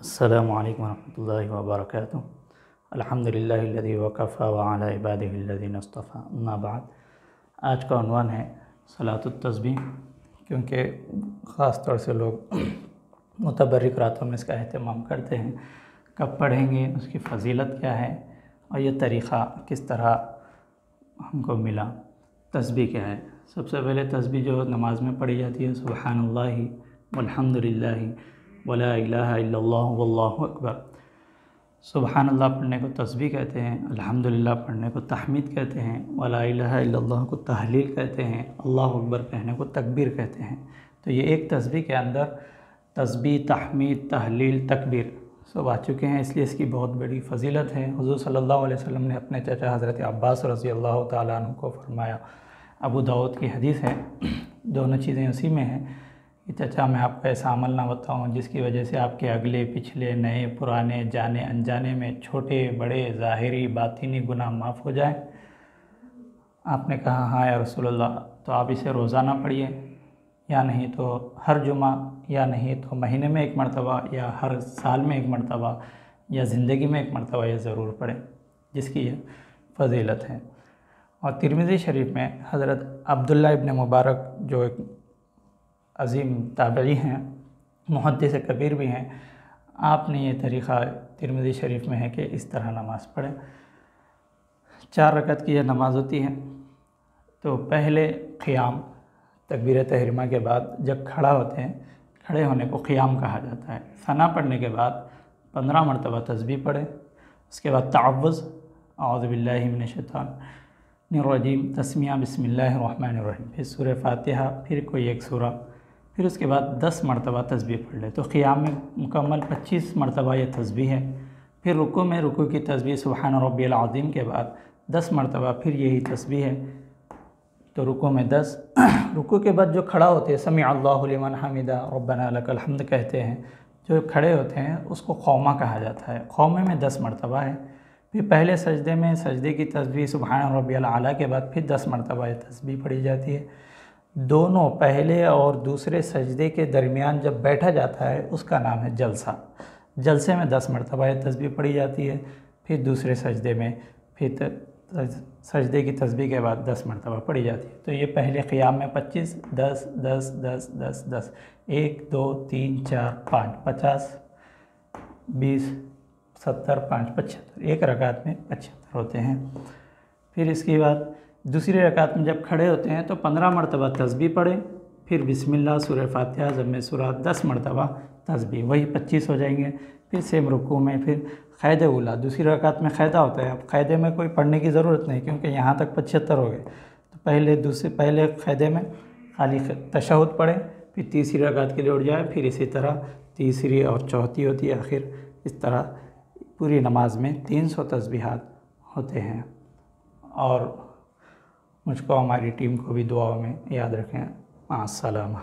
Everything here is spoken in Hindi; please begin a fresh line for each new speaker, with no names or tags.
अस्सलामु अलैकुम वरहमतुल्लाहि वबरकातुहू। अल्हम्दुलिल्लाहिल्लज़ी वकफ़ा व अला इबादिहिल्लज़ीना इस्तफ़ा, अम्मा बाद। आज का उन्वान है सलातुत तस्बीह, क्योंकि ख़ास तौर से लोग मुतबर्रिक रातों में इसका अहतमाम करते हैं। कब पढ़ेंगे, उसकी फ़जीलत क्या है और ये तरीक़ा किस तरह हमको मिला, तस्बीह क्या है। सबसे पहले तस्बीह जो नमाज में पढ़ी जाती है, सुबहानल्लाहि वल्हम्दुलिल्लाहि वला इलाहा इल्लल्लाहु वल्लाहु अकबर। सुबहानल्लाह पढ़ने को तस्बीह कहते हैं, अल्हम्दुलिल्लाह पढ़ने को तहमीद कहते हैं, वला इलाहा इल्लल्लाह को तहलील कहते हैं, अल्लाहु अकबर कहने को तकबीर कहते हैं। तो ये एक तस्बीह के अंदर तस्बीह, तहमीद, तहलील, तकबीर सब आ चुके हैं, इसलिए इसकी बहुत बड़ी फ़जीलत है। हुज़ूर सल्लल्लाहु अलैहि वसल्लम ने अपने चाचा हज़रत अब्बास रज़ी अल्लाह तआला अन्हु को फरमाया, अबू दाऊद की हदीस है, दोनों चीज़ें उसी में हैं कि चाचा मैं आपको ऐसा अमल ना बताऊँ जिसकी वजह से आपके अगले पिछले नए पुराने जाने अनजाने में छोटे बड़े ज़ाहिरी बातिनी गुनाह माफ़ हो जाए। आपने कहा हाँ या रसूलल्लाह, तो आप इसे रोज़ाना पढ़िए, या नहीं तो हर जुमा, या नहीं तो महीने में एक मरतबा, या हर साल में एक मरतबा, या ज़िंदगी में एक मरतबा ये ज़रूर पढ़ें, जिसकी ये फ़जीलत है। और तिरमिज़ी शरीफ में हज़रत अब्दुल्ला इब्न मुबारक जो एक अज़ीम ताबई हैं, मुहद्दिस कबीर भी हैं, आपने ये तरीक़ा तिरमिज़ी शरीफ में है कि इस तरह नमाज़ पढ़ें। 4 रकअत की यह नमाज़ होती है। तो पहले क़ियाम, तकबीर तहरीमा के बाद जब खड़ा होते हैं, खड़े होने को क़ियाम कहा जाता है। सना पढ़ने के बाद 15 मरतबा तस्बीह पढ़ें। उसके बाद तअव्वुज़, औज़ु बिल्लाहि मिनश शैतानिर रजीम, तस्मिया, बिस्मिल्लाहिर रहमानिर रहीम, फिर सूरह फ़ातिहा, फिर कोई एक सूरा, फिर उसके बाद 10 मरतबा तस्बीह पढ़ ले। तो क़ियाम में मुकम्मल 25 मरतबा ये तस्बीह है। फिर रुकू में रुकू की तस्बीह सुबहान रब्बियल अज़ीम के बाद 10 मरतबा फिर यही तस्बीह है। तो रुकू में 10, रुकू के बाद जो खड़ा होते हैं, समी अल्लाहु लिमन हमिदा रब्बना लकल हम्द कहते हैं, जो खड़े होते हैं उसको ख़ौमा कहा जाता है। ख़ौमे में 10 मरतबा है। फिर पहले सजदे में सजदे की तस्बीह सुबहान रब्बियल आला के बाद फिर 10 मरतबा ये तस्बीह पढ़ी जाती है। दोनों पहले और दूसरे सजदे के दरमियान जब बैठा जाता है उसका नाम है जलसा। जलसे में 10 मरतबा ये तस्बीह पढ़ी जाती है। फिर दूसरे सजदे में फिर सजदे की तस्बीह के बाद 10 मरतबा पढ़ी जाती है। तो ये पहले क़ियाम में 25, 10, 10, 10, 10, 10, 1, 2, 3, 4, 5, 50, 20, 70, 5, 75, एक रकात में 75 होते हैं। फिर इसके बाद दूसरी रकात में जब खड़े होते हैं तो 15 मरतबा तस्बीह पढ़ें, फिर बिस्मिल्लाह, सूरह फ़ातिहा, ज़म्मे सूरा, 10 मरतबा तस्बीह, वही 25 हो जाएंगे। फिर सेम रुकू में फिर क़ैद उला, दूसरी रकात में क़ैदा होता है। अब क़ैदे में कोई पढ़ने की ज़रूरत नहीं, क्योंकि यहाँ तक 75 हो गए। तो पहले क़ैदे में खाली तशहुद पढ़ें, फिर तीसरी रकात के लिए उठ जाए, फिर इसी तरह तीसरी और चौथी होती है। आखिर इस तरह पूरी नमाज में 300 तस्बीहात होते हैं। और मुझको, हमारी टीम को भी दुआओं में याद रखें। अस्सलाम।